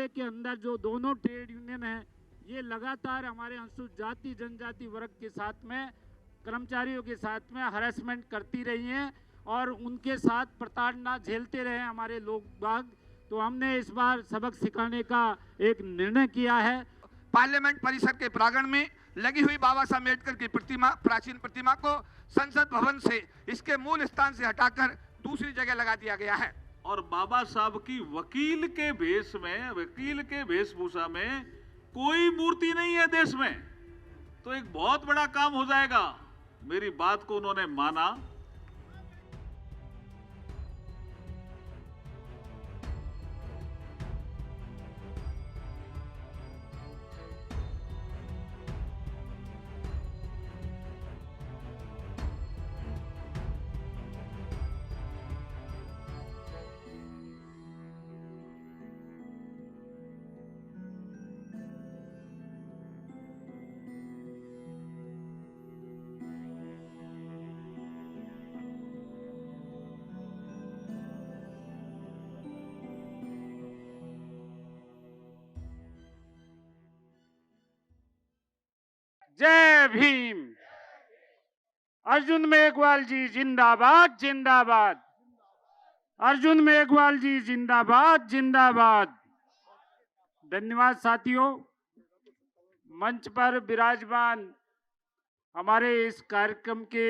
Railway के अंदर जो दोनों ट्रेड यूनियन है, ये लगातार हमारे अनुसूचित जाति जनजाति वर्ग के साथ में, कर्मचारियों के साथ में हरासमेंट करती रही हैं और उनके साथ प्रताड़ना झेलते रहे हमारे लोग बाग। तो हमने इस बार सबक सिखाने का एक निर्णय किया है। पार्लियामेंट परिसर के प्रांगण में लगी हुई बाबा साहब अम्बेडकर की प्रतिमा, प्राचीन प्रतिमा को संसद भवन से इसके मूल स्थान से हटाकर दूसरी जगह लगा दिया गया है। और बाबा साहब की वकील के वेशभूषा में कोई मूर्ति नहीं है देश में, तो एक बहुत बड़ा काम हो जाएगा। मेरी बात को उन्होंने माना। जय भीम। अर्जुन मेघवाल जी जिंदाबाद जिंदाबाद। अर्जुन मेघवाल जी जिंदाबाद जिंदाबाद। धन्यवाद साथियों। मंच पर विराजमान हमारे इस कार्यक्रम के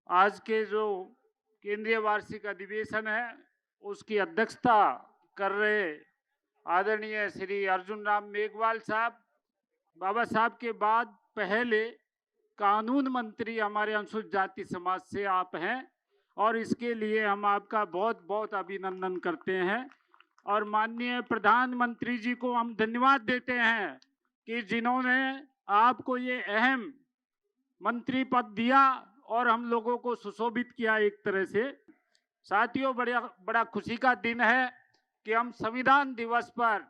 आज के जो केंद्रीय वार्षिक अधिवेशन है उसकी अध्यक्षता कर रहे आदरणीय श्री अर्जुन राम मेघवाल साहब, बाबा साहब के बाद पहले कानून मंत्री हमारे अनुसूचित जाति समाज से आप हैं और इसके लिए हम आपका बहुत बहुत अभिनंदन करते हैं। और माननीय प्रधानमंत्री जी को हम धन्यवाद देते हैं कि जिन्होंने आपको ये अहम मंत्री पद दिया और हम लोगों को सुशोभित किया एक तरह से। साथियों, बड़ा खुशी का दिन है कि हम संविधान दिवस पर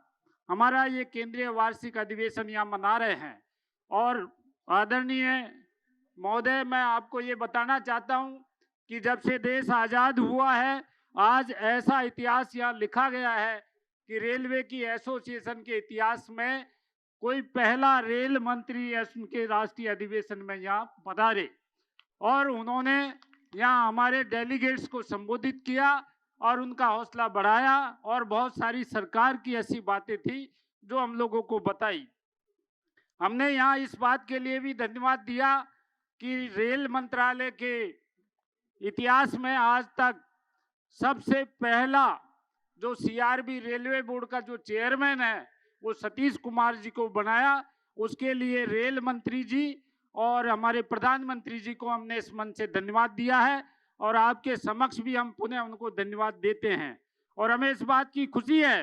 हमारा ये केंद्रीय वार्षिक अधिवेशन यहाँ मना रहे हैं। और आदरणीय महोदय, मैं आपको ये बताना चाहता हूँ कि जब से देश आज़ाद हुआ है, आज ऐसा इतिहास यहाँ लिखा गया है कि रेलवे की एसोसिएशन के इतिहास में कोई पहला रेल मंत्री उनके राष्ट्रीय अधिवेशन में यहाँ पधारे और उन्होंने यहाँ हमारे डेलीगेट्स को संबोधित किया और उनका हौसला बढ़ाया और बहुत सारी सरकार की ऐसी बातें थी जो हम लोगों को बताई। हमने यहाँ इस बात के लिए भी धन्यवाद दिया कि रेल मंत्रालय के इतिहास में आज तक सबसे पहला जो सीआरबी रेलवे बोर्ड का जो चेयरमैन है वो सतीश कुमार जी को बनाया। उसके लिए रेल मंत्री जी और हमारे प्रधानमंत्री जी को हमने इस मंच से धन्यवाद दिया है और आपके समक्ष भी हम पुनः उनको धन्यवाद देते हैं। और हमें इस बात की खुशी है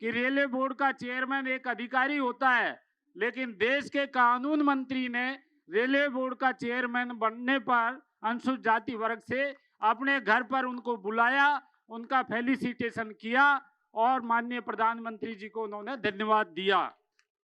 कि रेलवे बोर्ड का चेयरमैन एक अधिकारी होता है, लेकिन देश के कानून मंत्री ने रेलवे बोर्ड का चेयरमैन बनने पर अनुसूचित जाति वर्ग से अपने घर पर उनको बुलाया, उनका फेलिसिटेशन किया और माननीय प्रधानमंत्री जी को उन्होंने धन्यवाद दिया।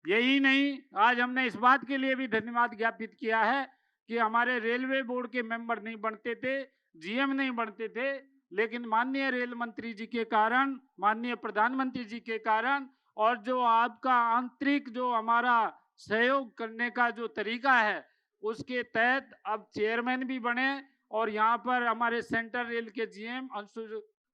यही नहीं, आज हमने इस बात के लिए भी धन्यवाद ज्ञापित किया है कि हमारे रेलवे बोर्ड के मेंबर नहीं बनते थे, जीएम नहीं बनते थे, लेकिन माननीय रेल मंत्री जी के कारण, माननीय प्रधानमंत्री जी के कारण और जो आपका आंतरिक जो हमारा सहयोग करने का जो तरीका है उसके तहत अब चेयरमैन भी बने और यहाँ पर हमारे सेंट्रल रेल के जीएम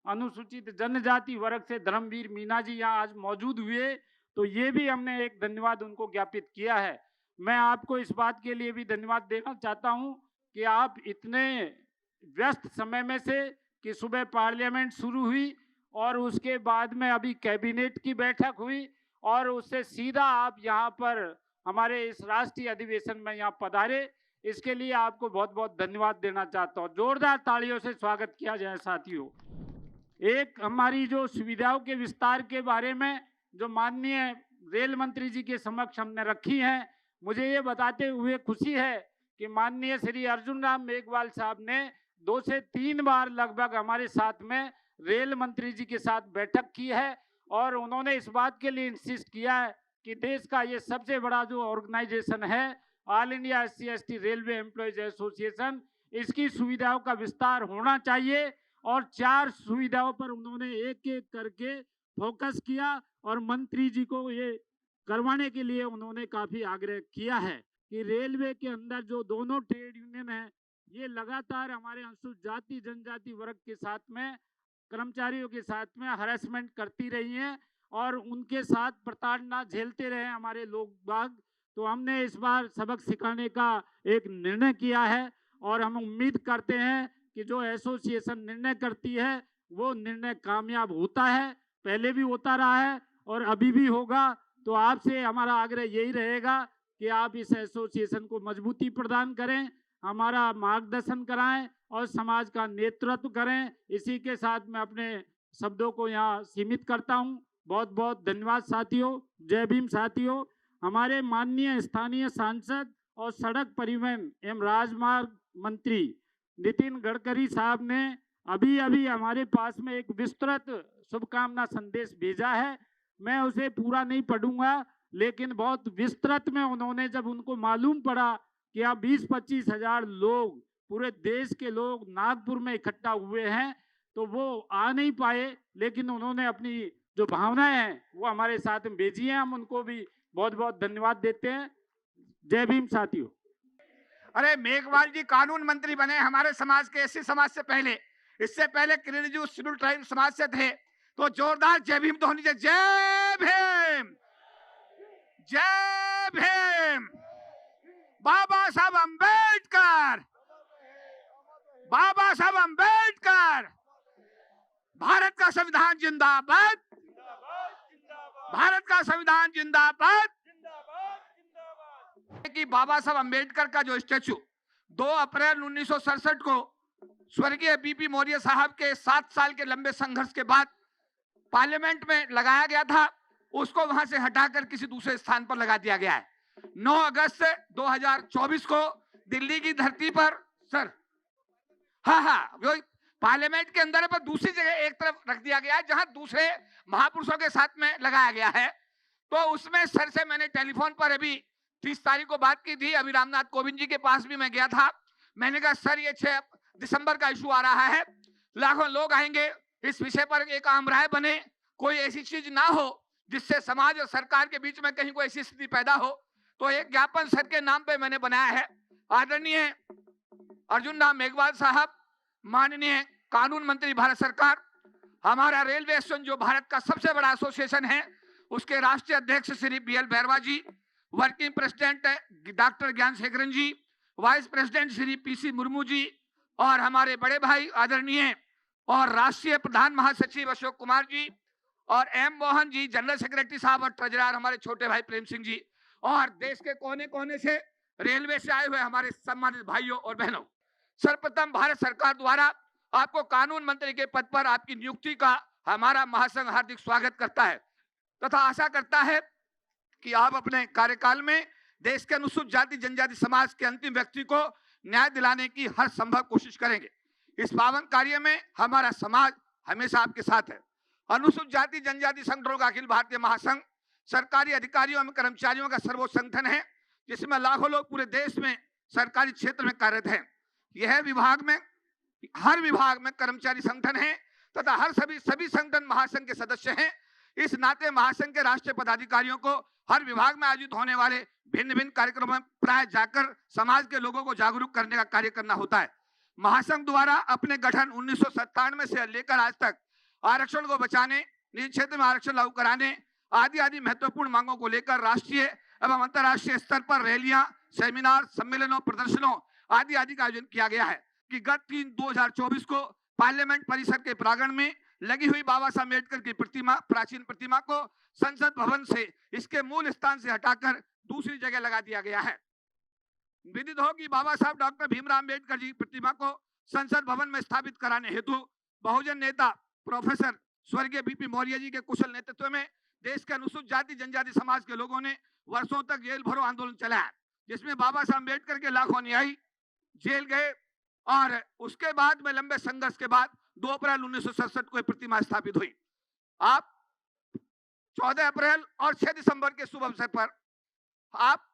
अनुसूचित जनजाति वर्ग से धर्मवीर मीना जी यहाँ आज मौजूद हुए, तो ये भी हमने एक धन्यवाद उनको ज्ञापित किया है। मैं आपको इस बात के लिए भी धन्यवाद देना चाहता हूँ कि आप इतने व्यस्त समय में से कि सुबह पार्लियामेंट शुरू हुई और उसके बाद में अभी कैबिनेट की बैठक हुई और उससे सीधा आप यहाँ पर हमारे इस राष्ट्रीय अधिवेशन में यहाँ पधारे, इसके लिए आपको बहुत बहुत धन्यवाद देना चाहता हूँ। जोरदार तालियों से स्वागत किया जाए। साथियों, एक हमारी जो सुविधाओं के विस्तार के बारे में जो माननीय रेल मंत्री जी के समक्ष हमने रखी हैं, मुझे ये बताते हुए खुशी है कि माननीय श्री अर्जुन राम मेघवाल साहब ने 2 से 3 बार लगभग हमारे साथ में रेल मंत्री जी के साथ बैठक की है और उन्होंने इस बात के लिए इंसिस्ट किया है कि देश का ये सबसे बड़ा जो ऑर्गेनाइजेशन है all India SC/ST railway employees association, इसकी सुविधाओं का विस्तार होना चाहिए और 4 सुविधाओं पर उन्होंने एक एक करके फोकस किया और मंत्री जी को ये करवाने के लिए उन्होंने काफी आग्रह किया है कि रेलवे के अंदर जो दोनों ट्रेड यूनियन है ये लगातार हमारे अनुसूचित जाति जनजाति वर्ग के साथ में कर्मचारियों के साथ में हरासमेंट करती रही हैं और उनके साथ प्रताड़ना झेलते रहे हमारे लोग बाग। तो हमने इस बार सबक सिखाने का एक निर्णय किया है और हम उम्मीद करते हैं कि जो एसोसिएशन निर्णय करती है वो निर्णय कामयाब होता है, पहले भी होता रहा है और अभी भी होगा। तो आपसे हमारा आग्रह यही रहेगा कि आप इस एसोसिएशन को मजबूती प्रदान करें, हमारा मार्गदर्शन कराएं और समाज का नेतृत्व करें। इसी के साथ मैं अपने शब्दों को यहाँ सीमित करता हूँ। बहुत बहुत धन्यवाद साथियों। जय भीम साथियों। हमारे माननीय स्थानीय सांसद और सड़क परिवहन एवं राजमार्ग मंत्री नितिन गडकरी साहब ने अभी अभी हमारे पास में एक विस्तृत शुभकामना संदेश भेजा है। मैं उसे पूरा नहीं पढ़ूंगा, लेकिन बहुत विस्तृत में उन्होंने जब उनको मालूम पड़ा कि अब 20-25 हजार लोग पूरे देश के लोग नागपुर में इकट्ठा हुए हैं तो वो आ नहीं पाए, लेकिन उन्होंने अपनी जो भावनाएं हैं वो हमारे साथ में भेजी हैं। हम उनको भी बहुत बहुत धन्यवाद देते हैं। जय भीम साथियों। अरे मेघवाल जी कानून मंत्री बने हमारे समाज के, एससी समाज से पहले। इससे पहले किरण जी शेड्यूल ट्राइब समाज से थे। तो जोरदार जय भीम तो होनी चाहिए। जय भीम, जय भीम। बाबा साहब अंबेडकर, बाबा साहब अंबेडकर। भारत का संविधान जिंदाबाद, भारत का संविधान जिंदाबाद। कि बाबा साहब अंबेडकर का जो स्टैचू 2 अप्रैल 1967 को स्वर्गीय बीपी मौर्य साहब के 7 साल के लंबे संघर्ष के बाद पार्लियामेंट में लगाया गया था, उसको वहां से हटाकर किसी दूसरे स्थान पर लगा दिया गया है। 9 अगस्त 2024 को दिल्ली की धरती पर सर वो पार्लियामेंट के अंदर पर दूसरी जगह एक तरफ रख दिया गया है जहां दूसरे महापुरुषों के साथ में लगाया गया है। तो उसमें सर से मैंने टेलीफोन पर अभी 30 तारीख को बात की थी। अभी रामनाथ कोविंद जी के पास भी मैं गया था। मैंने कहा सर ये 6 दिसंबर का इशू आ रहा है, लाखों लोग आएंगे, इस विषय पर एक आम राय बने, कोई ऐसी चीज ना हो जिससे समाज और सरकार के बीच में कहीं कोई ऐसी स्थिति पैदा हो। तो एक ज्ञापन सर के नाम पे मैंने बनाया है। आदरणीय अर्जुन राम मेघवाल साहब, माननीय कानून मंत्री भारत सरकार, हमारा रेलवे एसोसिएशन जो भारत का सबसे बड़ा एसोसिएशन है उसके राष्ट्रीय अध्यक्ष Shri BL Bhairwa ji, working president doctor Gyan Shekharan ji, vice president Shri PC Murmu ji और हमारे बड़े भाई आदरणीय और राष्ट्रीय प्रधान महासचिव अशोक कुमार जी और M Mohan ji, general secretary साहब और ट्रेजरर हमारे छोटे भाई प्रेम सिंह जी और देश के कोने कोने से रेलवे से आए हुए हमारे सम्मानित भाइयों और बहनों, सर्वप्रथम भारत सरकार द्वारा आपको कानून मंत्री के पद पर आपकी नियुक्ति का हमारा महासंघ हार्दिक स्वागत करता है तथा आशा करता है कि आप अपने कार्यकाल में देश के अनुसूचित जाति जनजाति समाज के अंतिम व्यक्ति को न्याय दिलाने की हर संभव कोशिश करेंगे। इस पावन कार्य में हमारा समाज हमेशा आपके साथ है। अनुसूचित जाति जनजाति संगठनों का अखिल भारतीय महासंघ सरकारी अधिकारियों एवं कर्मचारियों का सर्वोच्च संगठन है जिसमें लाखों लोग पूरे देश में सरकारी क्षेत्र में कार्यरत हैं। यह विभाग में हर विभाग में कर्मचारी संगठन है तथा हर सभी संगठन महासंघ के सदस्य हैं। इस नाते महासंघ के राष्ट्रीय पदाधिकारियों को हर विभाग में आयोजित होने वाले भिन्न भिन्न कार्यक्रमों में प्राय जाकर समाज के लोगों को जागरूक करने का कार्य करना होता है। महासंघ द्वारा अपने गठन 1997 से लेकर आज तक आरक्षण को बचाने, निजी क्षेत्र में आरक्षण लागू कराने आदि महत्वपूर्ण मांगों को लेकर राष्ट्रीय एवं अंतर्राष्ट्रीय स्तर पर रैलियां, सेमिनार, सम्मेलनों, प्रदर्शनों आदि का आयोजन किया गया है कि गत 3/2024 को पार्लियामेंट परिसर के प्रांगण में लगी हुई बाबा साहब अम्बेडकर की प्रतिमा, प्राचीन प्रतिमा को संसद भवन से इसके मूल स्थान से हटाकर दूसरी जगह लगा दिया गया है। विदित हो कि बाबा साहब डॉक्टर भीमराव अम्बेडकर जी की प्रतिमा को संसद भवन में स्थापित कराने हेतु बहुजन नेता प्रोफेसर स्वर्गीय बीपी मौर्य जी के कुशल नेतृत्व में देश के अनुसूचित जाति जनजाति समाज के लोगों ने वर्षों तक जेल भरो आंदोलन चलाया, जिसमें बाबा साहब अम्बेडकर के लाखों अनुयायी जेल गए और उसके बाद में लंबे संघर्ष के बाद 2 अप्रैल 1967 को प्रतिमा स्थापित हुई। आप 14 अप्रैल और 6 दिसंबर के शुभ अवसर पर आप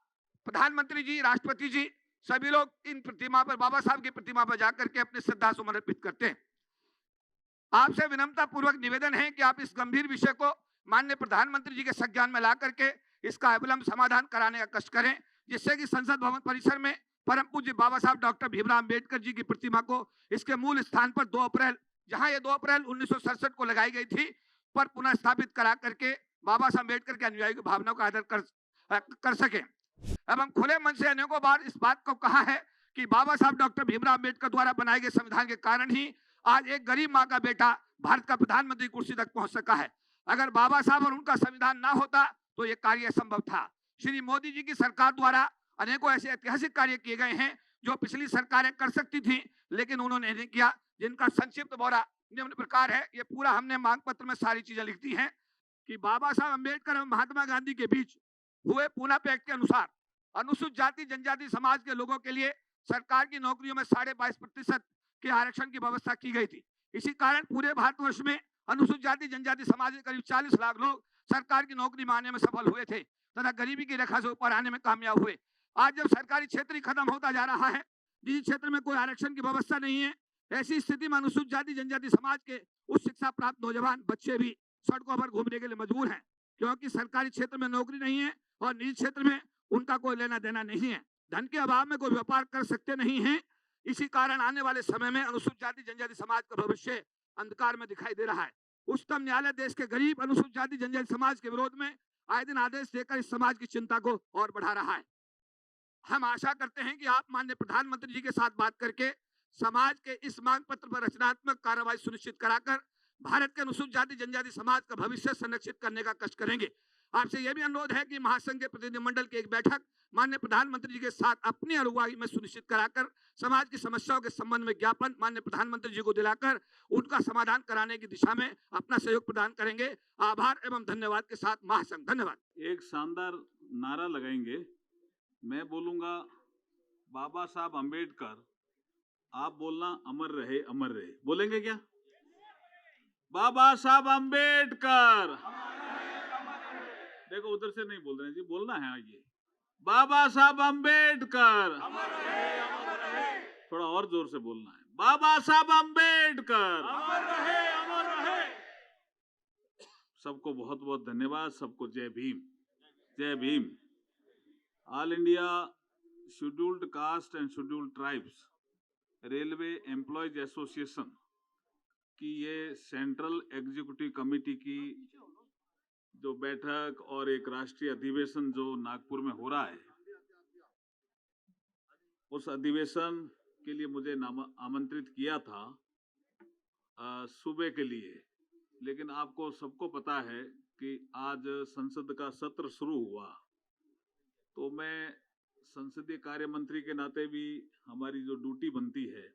प्रधानमंत्री जी, राष्ट्रपति जी, सभी लोग इन प्रतिमा पर, बाबा साहब की प्रतिमा पर जाकर के अपने श्रद्धा सुमन अर्पित करते हैं। आपसे विनम्रता पूर्वक निवेदन है कि आप इस गंभीर विषय को माननीय प्रधानमंत्री जी के संज्ञान में ला करके इसका अविलंब समाधान कराने का कष्ट करें, जिससे कि संसद भवन परिसर में परम पूज्य बाबा साहब डॉक्टर भीमराव अम्बेडकर जी की प्रतिमा को इसके मूल स्थान पर 2 अप्रैल, जहां ये 2 अप्रैल 1967 को लगाई गई थी, पर पुनः स्थापित करा करके बाबा साहब अम्बेडकर के अनुयायी की भावनाओं का आदर कर सके। एवं खुले मन से अनेकों बार इस बात को कहा है कि बाबा साहब डॉक्टर भीमराव अम्बेडकर द्वारा बनाए गए संविधान के कारण ही आज एक गरीब माँ का बेटा भारत का प्रधानमंत्री कुर्सी तक पहुंच सका है। अगर बाबा साहब और उनका संविधान ना होता तो ये कार्य असंभव था। श्री मोदी जी की सरकार द्वारा अनेकों ऐसे ऐतिहासिक कार्य किए गए हैं जो पिछली सरकारें कर सकती थी, लेकिन उन्होंने नहीं किया, जिनका संक्षिप्त ब्यौरा निम्न प्रकार है। ये पूरा हमने मांग पत्र में सारी चीजें लिख दी हैं कि बाबा साहब अम्बेडकर और महात्मा गांधी के बीच हुए पूना पैक्ट के अनुसार अनुसूचित जाति जनजाति समाज के लोगों के लिए सरकार की नौकरियों में 22.5% के आरक्षण की व्यवस्था की गई थी। इसी कारण पूरे भारतवर्ष में अनुसूचित जाति जनजाति समाज के करीब 40 लाख लोग सरकार की नौकरी में आने में सफल हुए थे तथा गरीबी की रेखा से ऊपर आने में कामयाब हुए। आज जब सरकारी क्षेत्र ही खत्म होता जा रहा है, निजी क्षेत्र में कोई आरक्षण की व्यवस्था नहीं है, ऐसी स्थिति में अनुसूचित जाति जनजाति समाज के उच्च शिक्षा प्राप्त नौजवान बच्चे भी सड़कों पर घूमने के लिए मजबूर हैं, क्योंकि सरकारी क्षेत्र में नौकरी नहीं है और निजी क्षेत्र में उनका कोई लेना देना नहीं है। धन के अभाव में कोई व्यापार कर सकते नहीं है। इसी कारण आने वाले समय में अनुसूचित जाति जनजाति समाज का भविष्य अंधकार में दिखाई दे रहा है। उच्चतम न्यायालय देश के गरीब अनुसूचित जाति जनजाति समाज के विरोध में आए दिन आदेश देकर इस समाज की चिंता को और बढ़ा रहा है। हम आशा करते हैं कि आप माननीय प्रधानमंत्री जी के साथ बात करके समाज के इस मांग पत्र पर रचनात्मक कार्रवाई सुनिश्चित कराकर भारत के अनुसूचित जाति जनजाति समाज का भविष्य संरक्षित करने का कष्ट करेंगे। आपसे यह भी अनुरोध है कि महासंघ के प्रतिनिधिमंडल की एक बैठक माननीय प्रधानमंत्री जी के साथ अपनी अगुवाई में सुनिश्चित कराकर समाज की समस्याओं के संबंध में ज्ञापन माननीय प्रधानमंत्री जी को दिलाकर उनका समाधान कराने की दिशा में अपना सहयोग प्रदान करेंगे। आभार एवं धन्यवाद के साथ महासंघ। धन्यवाद। एक शानदार नारा लगाएंगे। मैं बोलूंगा बाबा साहब अम्बेडकर, आप बोलना अमर रहे अमर रहे। बोलेंगे क्या? बाबा साहब अम्बेडकर। देखो उधर से नहीं बोल रहे हैं जी, बोलना है। आइए, बाबा साहब अम्बेडकर। थोड़ा और जोर से बोलना है। बाबा साहब अम्बेडकर। सबको बहुत बहुत धन्यवाद। सबको जय भीम। जय Bhim. All India scheduled caste and scheduled tribes railway employees association की ये सेंट्रल एग्जीक्यूटिव कमेटी की जो बैठक और एक राष्ट्रीय अधिवेशन जो नागपुर में हो रहा है, उस अधिवेशन के लिए मुझे आमंत्रित किया था सुबह के लिए, लेकिन आपको सबको पता है कि आज संसद का सत्र शुरू हुआ, तो मैं संसदीय कार्य मंत्री के नाते भी हमारी जो ड्यूटी बनती है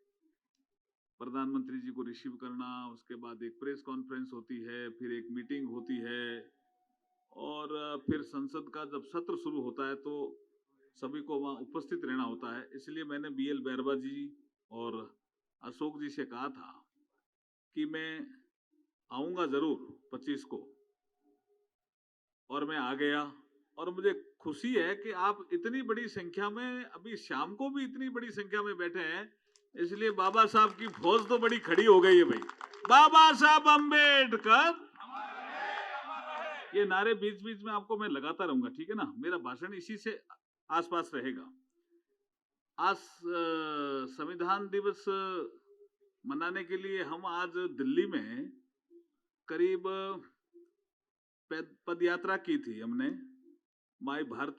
प्रधानमंत्री जी को रिसीव करना, उसके बाद एक प्रेस कॉन्फ्रेंस होती है, फिर एक मीटिंग होती है और फिर संसद का जब सत्र शुरू होता है तो सभी को वहाँ उपस्थित रहना होता है। इसलिए मैंने BL बैरवा जी और अशोक जी से कहा था कि मैं आऊँगा ज़रूर 25 को, और मैं आ गया। और मुझे खुशी है कि आप इतनी बड़ी संख्या में, अभी शाम को भी इतनी बड़ी संख्या में बैठे हैं, इसलिए बाबा साहब की फौज तो बड़ी खड़ी हो गई है भाई। बाबा साहब अम्बेडकर। ये नारे बीच बीच में आपको मैं लगाता रहूंगा, ठीक है ना? मेरा भाषण इसी से आसपास रहेगा। आज संविधान दिवस मनाने के लिए हम आज दिल्ली में करीब पद यात्रा की थी हमने, माई भारत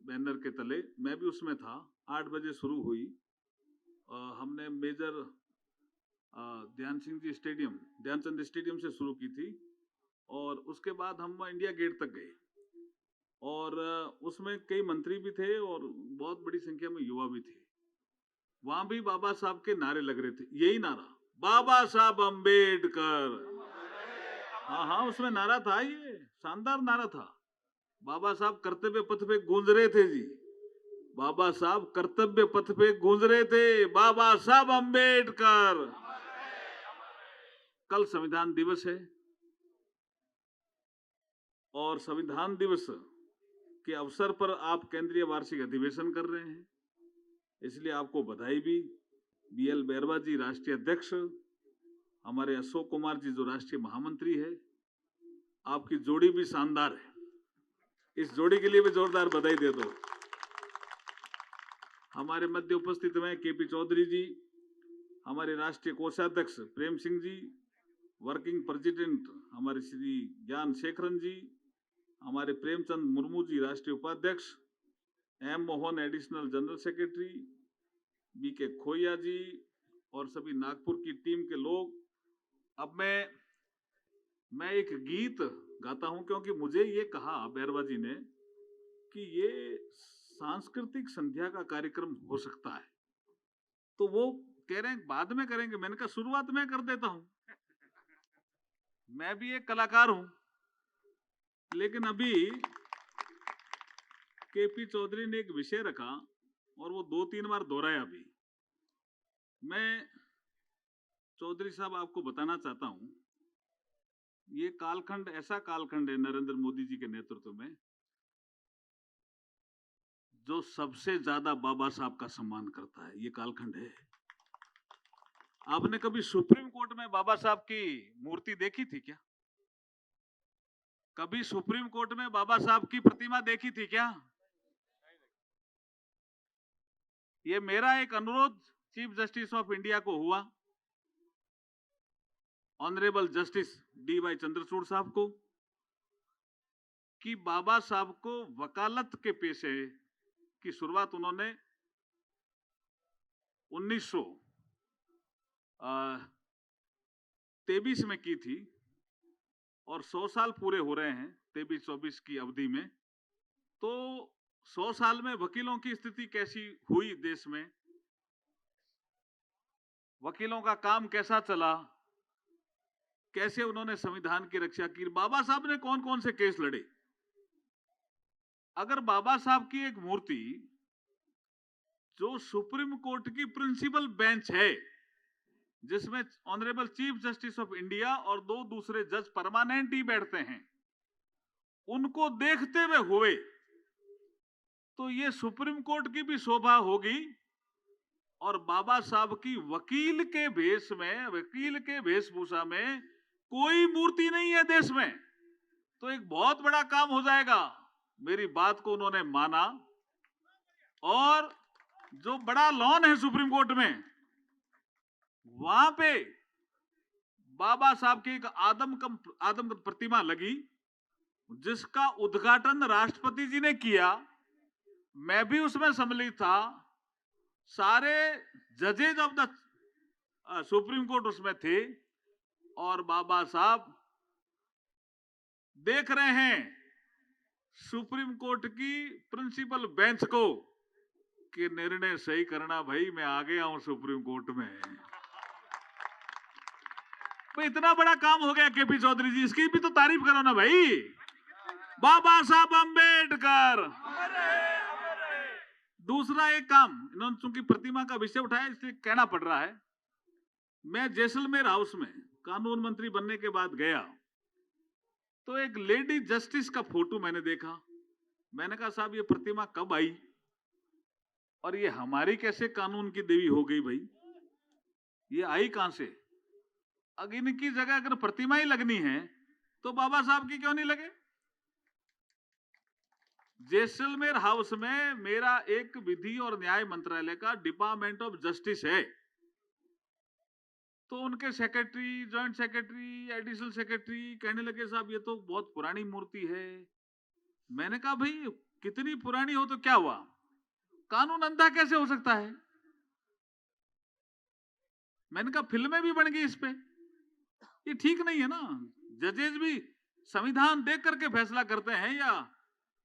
बैनर के तले। मैं भी उसमें था। 8 बजे शुरू हुई। हमने मेजर ध्यानचंद स्टेडियम से शुरू की थी और उसके बाद हम इंडिया गेट तक गए और उसमें कई मंत्री भी थे और बहुत बड़ी संख्या में युवा भी थे। वहां भी बाबा साहब के नारे लग रहे थे, यही नारा, बाबा साहब अम्बेडकर। हाँ, उसमें नारा था, ये शानदार नारा था। बाबा साहब कर्तव्य पथ पे गूंज रहे थे जी। बाबा साहब कर्तव्य पथ पे गूंज रहे थे, बाबा साहब अम्बेडकर। कल संविधान दिवस है और संविधान दिवस के अवसर पर आप केंद्रीय वार्षिक अधिवेशन कर रहे हैं, इसलिए आपको बधाई भी। BL बैरवा जी राष्ट्रीय अध्यक्ष हमारे अशोक कुमार जी जो राष्ट्रीय महामंत्री है, आपकी जोड़ी भी शानदार है, इस जोड़ी के लिए भी जोरदार बधाई दे दो। हमारे मध्य उपस्थित हैं केपी चौधरी जी, हमारे राष्ट्रीय कोषाध्यक्ष प्रेम सिंह जी, वर्किंग प्रेसिडेंट हमारे श्री ज्ञान शेखरन जी, हमारे प्रेमचंद मुर्मू जी राष्ट्रीय उपाध्यक्ष, M Mohan additional general secretary, B K Khoya जी और सभी नागपुर की टीम के लोग। अब मैं एक गीत गाता हूं, क्योंकि मुझे ये कहा बैरवा जी ने कि ये सांस्कृतिक संध्या का कार्यक्रम हो सकता है, तो वो कह रहे हैं बाद में करेंगे। मैंने कहा शुरुआत में कर देता हूं, मैं भी एक कलाकार हूं। लेकिन अभी केपी चौधरी ने एक विषय रखा और वो 2-3 बार दोहराया भी। मैं चौधरी साहब आपको बताना चाहता हूं, ये कालखंड ऐसा कालखंड है नरेंद्र मोदी जी के नेतृत्व में जो सबसे ज्यादा बाबा साहब का सम्मान करता है। ये कालखंड है। आपने कभी सुप्रीम कोर्ट में बाबा साहब की मूर्ति देखी थी क्या? कभी सुप्रीम कोर्ट में बाबा साहब की प्रतिमा देखी थी क्या? ये मेरा एक अनुरोध चीफ जस्टिस ऑफ इंडिया को हुआ, ऑनरेबल जस्टिस डी.वाई. चंद्रचूड़ साहब को, कि बाबा साहब को वकालत के पेशे की शुरुआत उन्होंने 1923 में की थी और 100 साल पूरे हो रहे हैं 23-24 की अवधि में। तो 100 साल में वकीलों की स्थिति कैसी हुई देश में, वकीलों का काम कैसा चला, कैसे उन्होंने संविधान की रक्षा की, बाबा साहब ने कौन कौन से केस लड़े। अगर बाबा साहब की एक मूर्ति जो सुप्रीम कोर्ट की प्रिंसिपल बेंच है, जिसमें honourable chief justice of India और 2 दूसरे जज परमानेंट ही बैठते हैं, उनको देखते हुए तो ये सुप्रीम कोर्ट की भी शोभा होगी और बाबा साहब की वकील के वेशभूषा में कोई मूर्ति नहीं है देश में, तो एक बहुत बड़ा काम हो जाएगा। मेरी बात को उन्होंने माना और जो बड़ा लॉन है सुप्रीम कोर्ट में, वहां पे बाबा साहब की एक आदम प्रतिमा लगी, जिसका उद्घाटन राष्ट्रपति जी ने किया। मैं भी उसमें सम्मिलित था, सारे जजेज ऑफ द सुप्रीम कोर्ट उसमें थे और बाबा साहब देख रहे हैं सुप्रीम कोर्ट की प्रिंसिपल बेंच को कि निर्णय सही करना भाई, मैं आ गया हूं सुप्रीम कोर्ट में। भाई इतना बड़ा काम हो गया केपी चौधरी जी, इसकी भी तो तारीफ करो ना भाई। बाबा साहब अंबेडकर। दूसरा एक काम, इन्होंने चूंकि प्रतिमा का विषय उठाया इसलिए कहना पड़ रहा है। मैं जैसलमेर हाउस में कानून मंत्री बनने के बाद गया तो एक लेडी जस्टिस का फोटो मैंने देखा। मैंने कहा साहब ये प्रतिमा कब आई और ये हमारी कैसे कानून की देवी हो गई भाई, ये आई कहां से? अगर इनकी जगह अगर प्रतिमा ही लगनी है तो बाबा साहब की क्यों नहीं लगे? जैसलमेर हाउस में मेरा एक विधि और न्याय मंत्रालय का डिपार्टमेंट ऑफ जस्टिस है, तो उनके secretary, joint secretary, additional secretary कहने लगे साहब ये तो बहुत पुरानी मूर्ति है। मैंने कहा भाई कितनी पुरानी हो तो क्या हुआ, कानून अंधा कैसे हो सकता है? मैंने कहा फिल्में भी बन गई इस पे, ये ठीक नहीं है ना। जजेज भी संविधान देख करके फैसला करते हैं या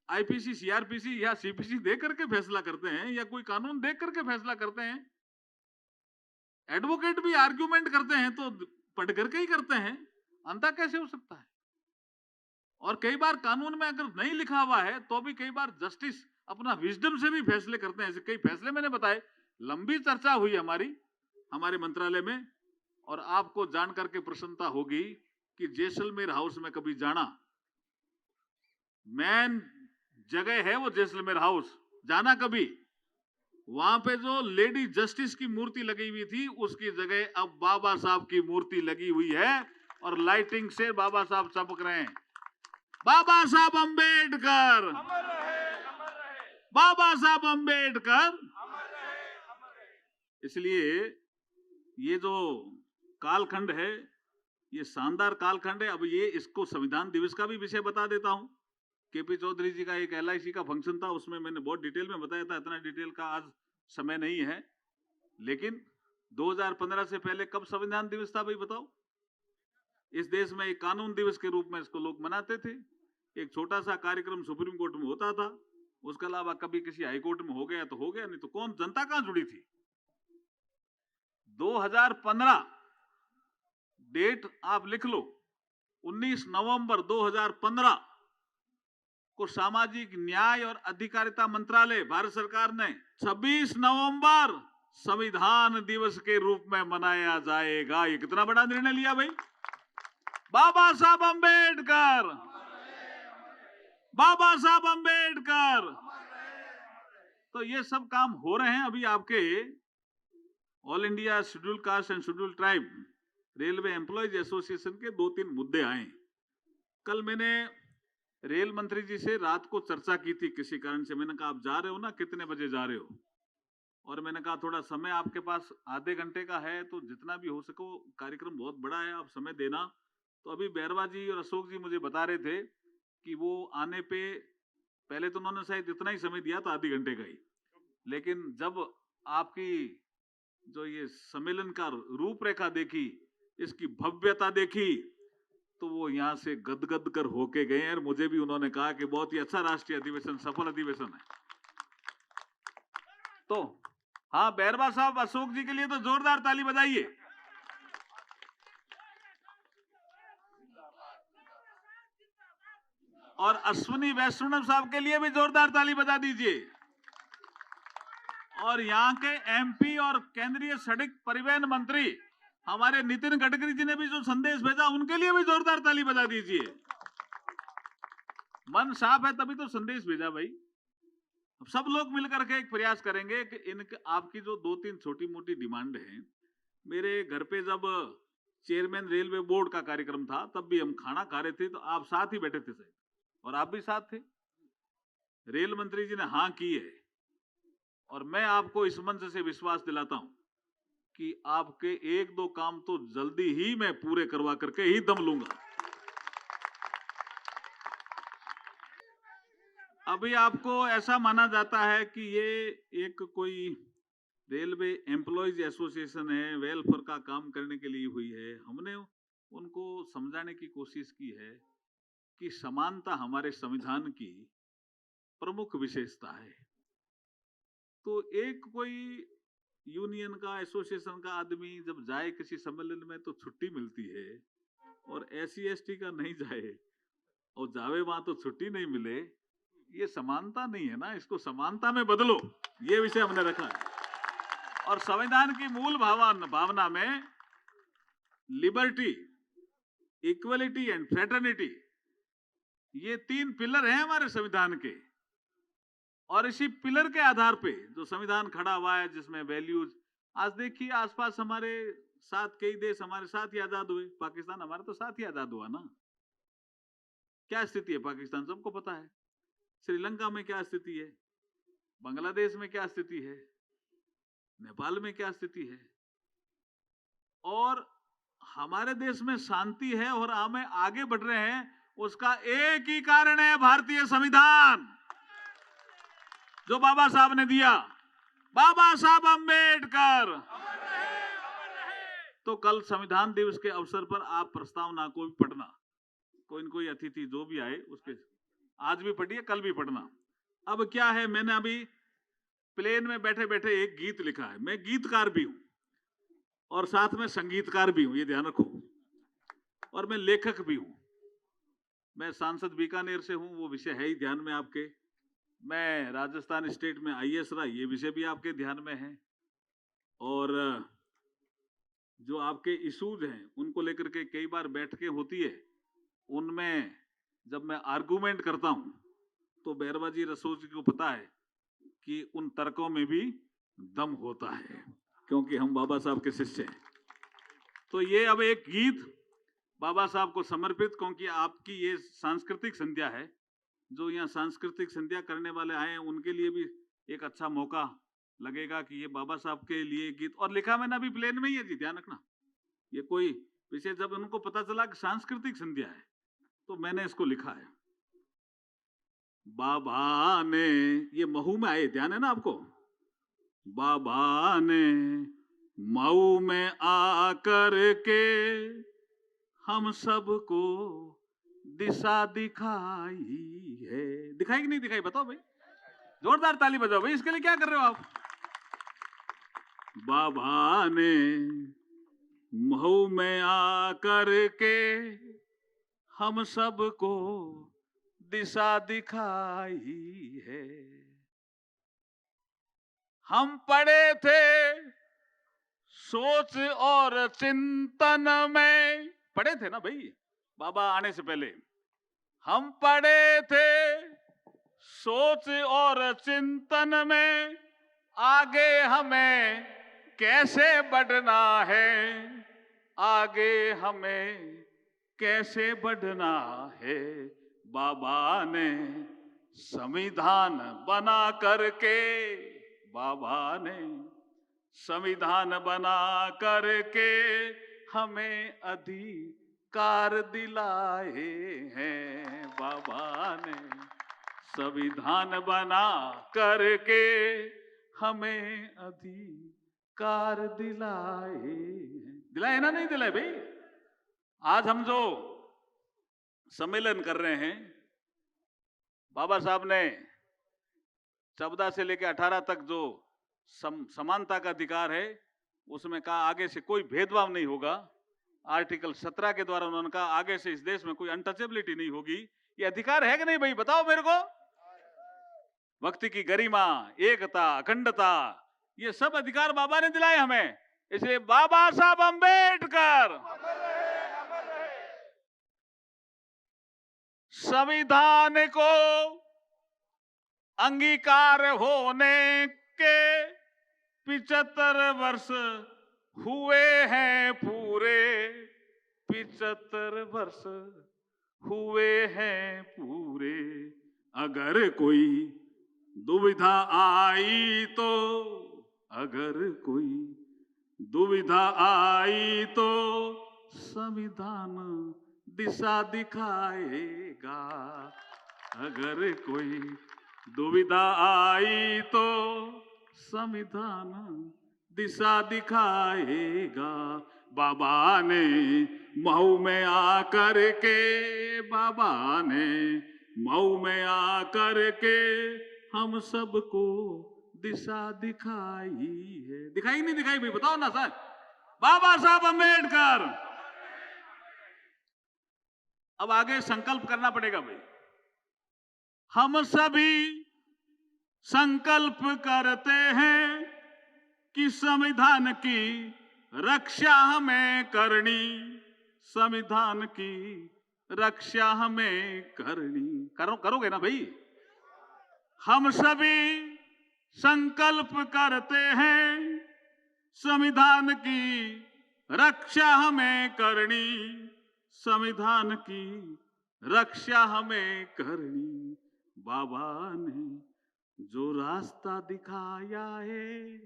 आईपीसी, सीआरपीसी या सीपीसी देख करके फैसला करते हैं या कोई कानून देख करके फैसला करते हैं। एडवोकेट भी आर्ग्यूमेंट करते हैं तो पढ़ करके ही करते हैं, अंधा कैसे हो सकता है? और कई बार कानून में अगर नहीं लिखा हुआ है तो भी कई बार जस्टिस अपना विजडम से भी फैसले करते हैं। ऐसे कई फैसले मैंने बताए, लंबी चर्चा हुई हमारे मंत्रालय में, और आपको जान करके प्रसन्नता होगी कि जैसलमेर हाउस में कभी जाना, मेन जगह है वो जैसलमेर हाउस, जाना कभी वहां पे जो लेडी जस्टिस की मूर्ति लगी हुई थी उसकी जगह अब बाबा साहब की मूर्ति लगी हुई है और लाइटिंग से बाबा साहब चमक रहे हैं। बाबा साहब अंबेडकर, बाबा साहब अंबेडकर। इसलिए ये जो कालखंड है ये शानदार कालखंड है। अब ये इसको संविधान दिवस का भी विषय बता देता हूं। केपी चौधरी जी का एक LIC का फंक्शन था, उसमें मैंने बहुत डिटेल में बताया था, इतना डिटेल का आज समय नहीं है। लेकिन 2015 से पहले कब संविधान दिवस था भाई बताओ? इस देश में एक कानून दिवस के रूप में इसको लोग मनाते थे। एक छोटा सा कार्यक्रम सुप्रीम कोर्ट में होता था, उसके अलावा कभी किसी हाई कोर्ट में हो गया तो हो गया, नहीं तो कौन, जनता कहां जुड़ी थी? 2015 डेट आप लिख लो, 19 नवंबर 2015 को सामाजिक न्याय और अधिकारिता मंत्रालय भारत सरकार ने 26 नवंबर संविधान दिवस के रूप में मनाया जाएगा। ये कितना बड़ा निर्णय लिया भाई। बाबा साहब अंबेडकर, बाबा साहब अंबेडकर। तो ये सब काम हो रहे हैं। अभी आपके all India schedule caste and schedule tribe railway employees association के 2-3 मुद्दे आए। कल मैंने रेल मंत्री जी से रात को चर्चा की थी किसी कारण से। मैंने कहा आप जा रहे हो ना, कितने बजे जा रहे हो? और मैंने कहा थोड़ा समय आपके पास आधे घंटे का है तो जितना भी हो सको, कार्यक्रम बहुत बड़ा है, आप समय देना। तो अभी बैरवा जी और अशोक जी मुझे बता रहे थे कि वो आने पे पहले तो उन्होंने शायद इतना ही समय दिया था, आधे घंटे का ही, लेकिन जब आपकी जो ये सम्मेलन का रूपरेखा देखी, इसकी भव्यता देखी, तो वो यहाँ से गदगद कर होके गए हैं। और मुझे भी उन्होंने कहा कि बहुत ही अच्छा राष्ट्रीय अधिवेशन, सफल अधिवेशन है। तो हाँ, बैरवा साहब, अशोक जी के लिए तो जोरदार ताली बजाइए। और अश्विनी वैष्णव साहब के लिए भी जोरदार ताली बजा दीजिए। और यहाँ के MP और केंद्रीय सड़क परिवहन मंत्री हमारे नितिन गडकरी जी ने भी जो संदेश भेजा, उनके लिए भी जोरदार ताली बजा दीजिए। मन साफ है तभी तो संदेश भेजा भाई। अब सब लोग मिलकर के एक प्रयास करेंगे कि इनके आपकी जो 2-3 छोटी मोटी डिमांड है। मेरे घर पे जब चेयरमैन रेलवे बोर्ड का कार्यक्रम था तब भी हम खाना खा रहे थे, तो आप साथ ही बैठे थे सर, और आप भी साथ थे। रेल मंत्री जी ने हाँ की है, और मैं आपको इस मंच से विश्वास दिलाता हूं कि आपके 1-2 काम तो जल्दी ही मैं पूरे करवा करके ही दम लूंगा। अभी आपको ऐसा माना जाता है कि ये एक कोई रेलवे एम्प्लॉयज एसोसिएशन है, वेलफेयर का काम करने के लिए हुई है। हमने उनको समझाने की कोशिश की है कि समानता हमारे संविधान की प्रमुख विशेषता है। तो एक कोई यूनियन का, एसोसिएशन का आदमी जब जाए किसी सम्मेलन में तो छुट्टी मिलती है, और SC/ST का नहीं जाए और जावे वहां तो छुट्टी नहीं मिले, ये समानता नहीं है ना। इसको समानता में बदलो, ये विषय हमने रखा है। और संविधान की मूल भावना में लिबर्टी, इक्वलिटी एंड फ्रेटर्निटी, ये 3 पिलर हैं हमारे संविधान के। और इसी पिलर के आधार पे जो संविधान खड़ा हुआ है, जिसमें वैल्यूज, आज देखिए आसपास हमारे साथ कई देश हमारे साथ ही आजाद हुए। पाकिस्तान हमारा तो साथ ही आजाद हुआ ना। क्या स्थिति है पाकिस्तान, सबको पता है। श्रीलंका में क्या स्थिति है, बांग्लादेश में क्या स्थिति है, नेपाल में क्या स्थिति है। और हमारे देश में शांति है और हमें आगे बढ़ रहे हैं, उसका एक ही कारण है, भारतीय संविधान जो बाबा साहब ने दिया। बाबा साहब अंबेडकर। तो कल संविधान दिवस के अवसर पर आप प्रस्तावना को भी पढ़ना, कोई न कोई अतिथि जो भी आए उसके, आज भी पढ़िए, कल भी पढ़ना। अब क्या है, मैंने अभी प्लेन में बैठे बैठे एक गीत लिखा है। मैं गीतकार भी हूं और साथ में संगीतकार भी हूं, ये ध्यान रखो, और मैं लेखक भी हूं। मैं सांसद बीकानेर से हूं, वो विषय है ही ध्यान में आपके। मैं राजस्थान स्टेट में IAS रहा, ये विषय भी आपके ध्यान में है। और जो आपके इश्यूज हैं उनको लेकर के कई बार बैठकें होती है, उनमें जब मैं आर्गुमेंट करता हूं तो बैरवा जी, रसोई जी को पता है कि उन तर्कों में भी दम होता है, क्योंकि हम बाबा साहब के शिष्य हैं। तो ये अब एक गीत बाबा साहब को समर्पित, क्योंकि आपकी ये सांस्कृतिक संध्या है, जो यहाँ सांस्कृतिक संध्या करने वाले आए हैं उनके लिए भी एक अच्छा मौका लगेगा कि ये बाबा साहब के लिए गीत। और लिखा मैंने अभी प्लेन में ही है जी, ध्यान रखना, ये कोई विषय, जब उनको पता चला कि सांस्कृतिक संध्या है तो मैंने इसको लिखा है। बाबा ने, ये महू में आए, ध्यान है ना आपको, बाबा ने मऊ में आकर के हम सबको दिशा दिखाई है। दिखाई कि नहीं दिखाई, बताओ भाई, जोरदार ताली बजाओ भाई, इसके लिए क्या कर रहे हो आप। बाबा ने महू में आकर के हम सबको दिशा दिखाई है। हम पड़े थे सोच और चिंतन में, पड़े थे ना भाई बाबा आने से पहले, हम पड़े थे सोच और चिंतन में, आगे हमें कैसे बढ़ना है, आगे हमें कैसे बढ़ना है। बाबा ने संविधान बना करके, बाबा ने संविधान बना करके हमें अधिकार दिलाए हैं। बाबा ने संविधान बना करके हमें अधिकार दिलाए हैं। दिलाए ना, नहीं दिलाए भाई। आज हम जो सम्मेलन कर रहे हैं, बाबा साहब ने 14 से लेकर 18 तक जो समानता का अधिकार है, उसमें कहा आगे से कोई भेदभाव नहीं होगा। आर्टिकल 17 के द्वारा उन्होंने कहा आगे से इस देश में कोई अनटचेबिलिटी नहीं होगी। ये अधिकार है कि नहीं भाई, बताओ मेरे को। व्यक्ति की गरिमा, एकता, अखंडता, ये सब अधिकार बाबा ने दिलाए हमें। इसलिए बाबा साहब अंबेडकर संविधान को अंगीकार होने के 75 वर्ष हुए हैं पूरे, 75 वर्ष हुए हैं पूरे। अगर कोई दुविधा आई तो, अगर कोई दुविधा आई तो संविधान दिशा दिखाएगा। अगर कोई दुविधा आई तो संविधान दिशा दिखाएगा। बाबा ने मऊ में आकर के, बाबा ने मऊ में आकर के हम सबको दिशा दिखाई है। दिखाई नहीं दिखाई भाई, बताओ ना सर। बाबा साहब अंबेडकर। अब आगे संकल्प करना पड़ेगा भाई। हम सभी संकल्प करते हैं कि संविधान की रक्षा हमें करनी, संविधान की रक्षा हमें करनी। करोगे ना भाई। हम सभी संकल्प करते हैं संविधान की रक्षा हमें करनी, संविधान की रक्षा हमें करनी। बाबा ने जो रास्ता दिखाया है,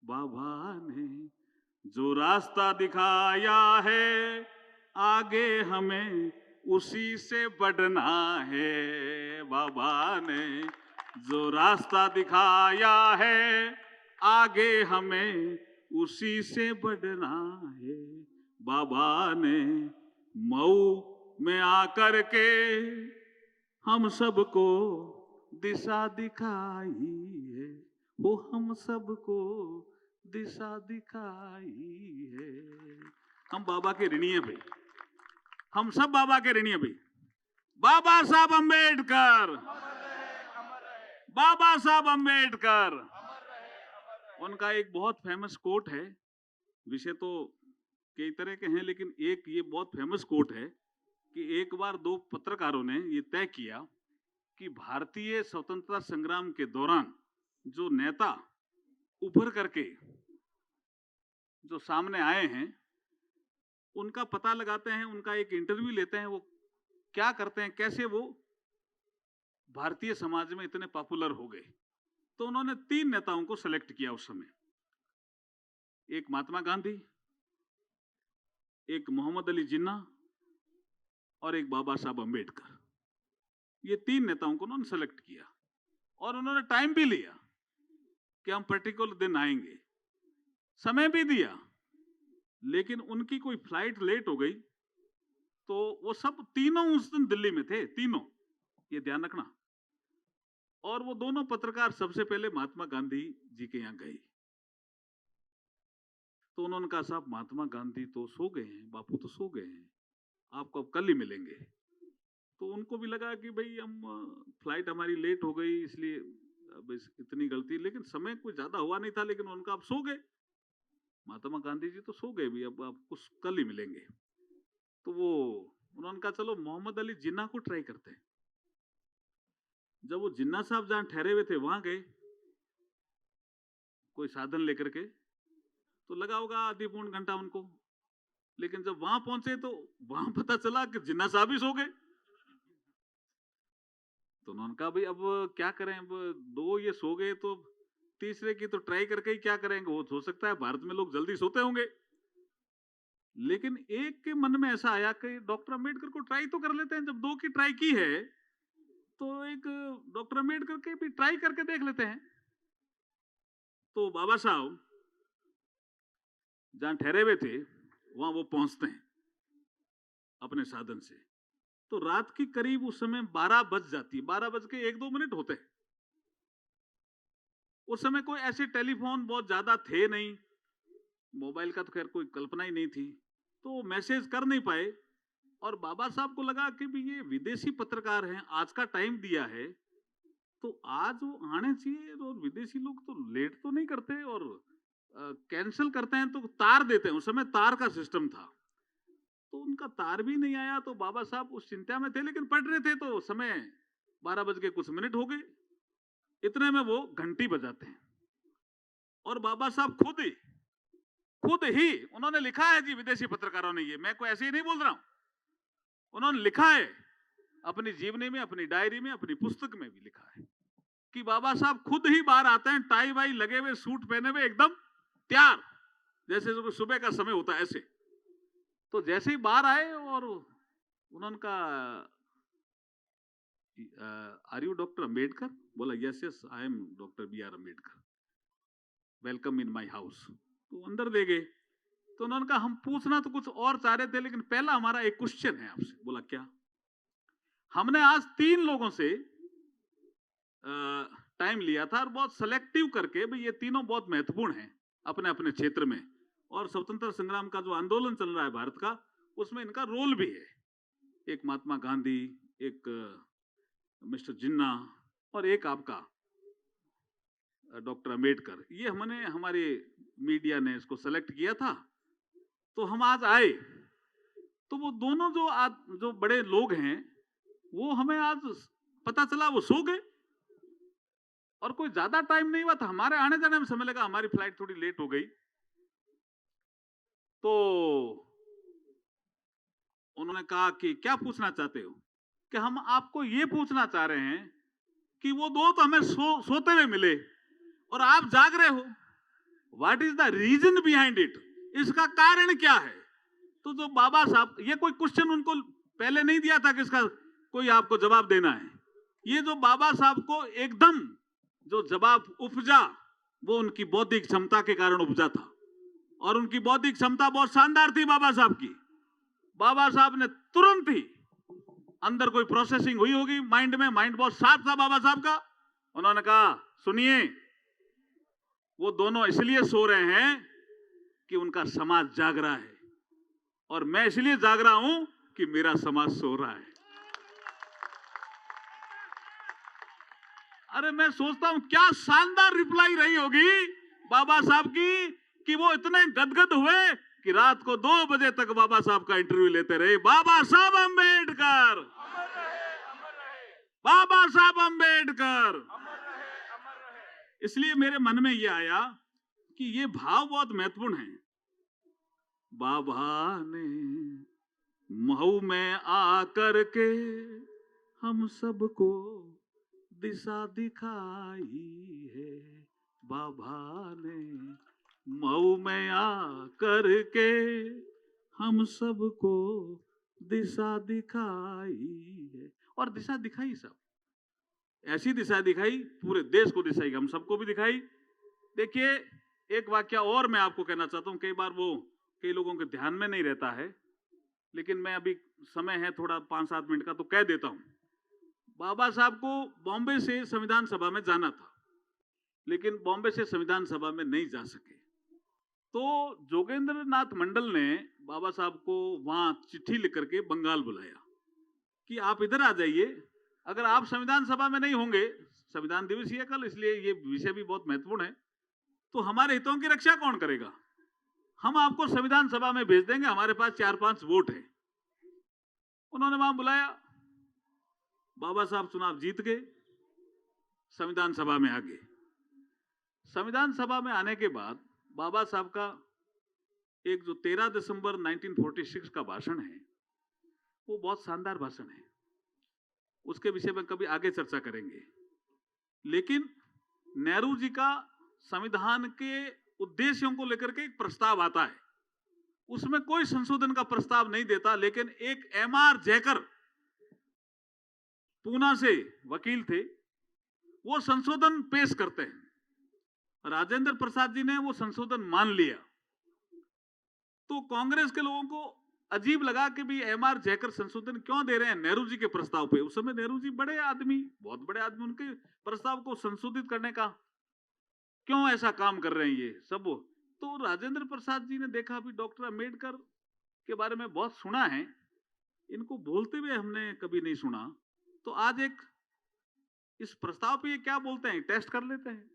बाबा ने जो रास्ता दिखाया है, आगे हमें उसी से बढ़ना है। बाबा ने जो रास्ता दिखाया है, आगे हमें उसी से बढ़ना है। बाबा ने मऊ में आकर के हम सबको दिशा दिखाई है, वो हम सबको दिशा दिखाई है। हम बाबा के ऋणी हैं भाई, हम सब बाबा के ऋणी हैं भाई। बाबा साहब अंबेडकर, बाबा साहब अंबेडकर। उनका एक बहुत फेमस कोट है, विषय तो कई तरह के हैं, लेकिन एक ये बहुत फेमस कोट है कि एक बार दो पत्रकारों ने ये तय किया कि भारतीय स्वतंत्रता संग्राम के दौरान जो नेता उभर करके जो सामने आए हैं उनका पता लगाते हैं, उनका एक इंटरव्यू लेते हैं, वो क्या करते हैं, कैसे वो भारतीय समाज में इतने पॉपुलर हो गए। तो उन्होंने 3 नेताओं को सेलेक्ट किया उस समय, एक महात्मा गांधी, एक मोहम्मद अली जिन्ना और एक बाबा साहब अंबेडकर। ये 3 नेताओं को उन्होंने सेलेक्ट किया और उन्होंने टाइम भी लिया कि हम पर्टिकुलर दिन आएंगे, समय भी दिया, लेकिन उनकी कोई फ्लाइट लेट हो गई तो वो सब तीनों उस दिन दिल्ली में थे, तीनों, ये ध्यान रखना। और वो दोनों पत्रकार सबसे पहले महात्मा गांधी जी के यहां गए। तो उन्होंने कहा, साहब महात्मा गांधी तो सो गए हैं, बापू तो सो गए हैं, आपको अब कल ही मिलेंगे। तो उनको भी लगा कि भाई हम फ्लाइट हमारी लेट हो गई इसलिए अब इतनी गलती, लेकिन समय कोई ज्यादा हुआ नहीं था, लेकिन उनका अब सो गए, महात्मा गांधी जी तो सो गए भी, अब आपको कल ही मिलेंगे। तो वो उन्होंने कहा चलो मोहम्मद अली जिन्ना को ट्राई करते हैं। जब वो जिन्ना साहब जहां ठहरे हुए थे वहां गए कोई साधन लेकर के, तो लगा होगा आधी पौन घंटा उनको, लेकिन जब वहां पहुंचे तो वहां पता चला कि जिन्ना साहब ही सो गए। तो उन्होंने कहा भाई अब क्या करें, अब 2 ये सो गए तो तीसरे की तो ट्राई करके ही क्या करेंगे, वो हो सकता है भारत में लोग जल्दी सोते होंगे। लेकिन एक के मन में ऐसा आया कि डॉक्टर अंबेडकर को ट्राई तो कर लेते हैं, जब 2 की ट्राई की है तो एक डॉक्टर अंबेडकर के भी ट्राई करके देख लेते हैं। तो बाबा साहब जहां ठहरे हुए थे वहां वो पहुंचते हैं अपने साधन से। तो रात की करीब उस समय 12 बज जाती है, 12:01-2 होते हैं। उस समय कोई ऐसे टेलीफोन बहुत ज्यादा थे नहीं, मोबाइल का तो खैर कोई कल्पना ही नहीं थी, तो मैसेज कर नहीं पाए। और बाबा साहब को लगा कि भी ये विदेशी पत्रकार हैं, आज का टाइम दिया है तो आज वो आने चाहिए, और विदेशी लोग तो लेट तो नहीं करते और कैंसिल करते हैं तो तार देते हैं, उस समय तार का सिस्टम था, तो उनका तार भी नहीं आया। तो बाबा साहब उस चिंता में थे, लेकिन पढ़ रहे थे, तो समय 12 बज के कुछ हो गए। इतने में वो घंटी बजाते हैं और बाबा साहब खुद ही उन्होंने लिखा है जी, विदेशी पत्रकारों ने, ये मैं कोई ऐसे ही नहीं बोल रहा हूं, उन्होंने लिखा है अपनी जीवनी में, अपनी डायरी में, अपनी पुस्तक में भी लिखा है कि बाबा साहब खुद ही बाहर आते हैं, टाई वाई लगे हुए, सूट पहने हुए, एकदम तैयार, जैसे सुबह का समय होता है ऐसे। तो जैसे ही बाहर आए और उन्होंने कहा, आर यू डॉक्टर अंबेडकर? बोला yes yes I am doctor BR Ambedkar, welcome in my house. तो अंदर दे गए। तो उन्होंने कहा हम पूछना तो कुछ और चाह रहे थे, लेकिन पहला हमारा एक क्वेश्चन है आपसे। बोला क्या? हमने आज 3 लोगों से टाइम लिया था और बहुत सेलेक्टिव करके, भाई ये तीनों बहुत महत्वपूर्ण हैं अपने अपने क्षेत्र में, और स्वतंत्र संग्राम का जो आंदोलन चल रहा है भारत का, उसमें इनका रोल भी है। एक महात्मा गांधी, एक मिस्टर जिन्ना और एक आपका डॉक्टर अंबेडकर। ये हमने, हमारे मीडिया ने इसको सेलेक्ट किया था। तो हम आज आए तो वो दोनों जो बड़े लोग हैं वो हमें आज पता चला वो सो गए, और कोई ज्यादा टाइम नहीं हुआ था, हमारे आने जाने में समय लगा, हमारी फ्लाइट थोड़ी लेट हो गई। तो उन्होंने कहा कि क्या पूछना चाहते हो? कि हम आपको ये पूछना चाह रहे हैं कि वो 2 तो हमें सोते हुए मिले और आप जाग रहे हो, what is the reason behind it, इसका कारण क्या है? तो जो बाबा साहब, ये कोई क्वेश्चन उनको पहले नहीं दिया था कि इसका कोई आपको जवाब देना है, ये जो बाबा साहब को एकदम जो जवाब उपजा वो उनकी बौद्धिक क्षमता के कारण उपजा था, और उनकी बौद्धिक क्षमता बहुत शानदार थी बाबा साहब की। बाबा साहब ने तुरंत ही, अंदर कोई प्रोसेसिंग हुई होगी माइंड में, माइंड बहुत शार्प था बाबा साहब का। उन्होंने कहा सुनिए, वो दोनों इसलिए सो रहे हैं कि उनका समाज जाग रहा है, और मैं इसलिए जाग रहा हूं कि मेरा समाज सो रहा है। अरे मैं सोचता हूं क्या शानदार रिप्लाई रही होगी बाबा साहब की, कि वो इतने गदगद हुए कि रात को 2 बजे तक बाबा साहब का इंटरव्यू लेते रहे। बाबा साहब अंबेडकर, बाबा साहब अंबेडकर। इसलिए मेरे मन में ये आया कि ये भाव बहुत महत्वपूर्ण है। बाबा ने महू में आकर के हम सबको दिशा दिखाई है। बाबा ने मऊ में आकर के हम सबको दिशा दिखाई है। और दिशा दिखाई सब, ऐसी दिशा दिखाई, पूरे देश को दिखाई, हम सबको भी दिखाई। देखिए, एक वाक्य और मैं आपको कहना चाहता हूं, कई बार वो कई लोगों के ध्यान में नहीं रहता है, लेकिन मैं अभी समय है थोड़ा 5-7 मिनट का तो कह देता हूं। बाबा साहब को बॉम्बे से संविधान सभा में जाना था, लेकिन बॉम्बे से संविधान सभा में नहीं जा सके। तो जोगेंद्र नाथ मंडल ने बाबा साहब को वहां चिट्ठी लिख करके बंगाल बुलाया कि आप इधर आ जाइए, अगर आप संविधान सभा में नहीं होंगे, संविधान दिवस ही है कल, इसलिए ये विषय भी बहुत महत्वपूर्ण है, तो हमारे हितों की रक्षा कौन करेगा? हम आपको संविधान सभा में भेज देंगे, हमारे पास 4-5 वोट है। उन्होंने वहां बुलाया, बाबा साहब चुनाव जीत गए, संविधान सभा में आ गए। संविधान सभा में आने के बाद बाबा साहब का एक जो 13 दिसंबर 1946 का भाषण है, वो बहुत शानदार भाषण है, उसके विषय में कभी आगे चर्चा करेंगे। लेकिन नेहरू जी का संविधान के उद्देश्यों को लेकर के एक प्रस्ताव आता है, उसमें कोई संशोधन का प्रस्ताव नहीं देता, लेकिन एक एमआर जैकर पूना से वकील थे, वो संशोधन पेश करते हैं। राजेंद्र प्रसाद जी ने वो संशोधन मान लिया, तो कांग्रेस के लोगों को अजीब लगा कि भी एमआर जैकर संशोधन क्यों दे रहे हैं नेहरू जी के प्रस्ताव पे। उस समय नेहरू जी बड़े आदमी, बहुत बड़े आदमी, उनके प्रस्ताव को संशोधित करने का क्यों ऐसा काम कर रहे हैं ये सब। तो राजेंद्र प्रसाद जी ने देखा, भी डॉक्टर अंबेडकर के बारे में बहुत सुना है, इनको बोलते हुए हमने कभी नहीं सुना, तो आज एक इस प्रस्ताव पे ये क्या बोलते हैं, टेस्ट कर लेते हैं।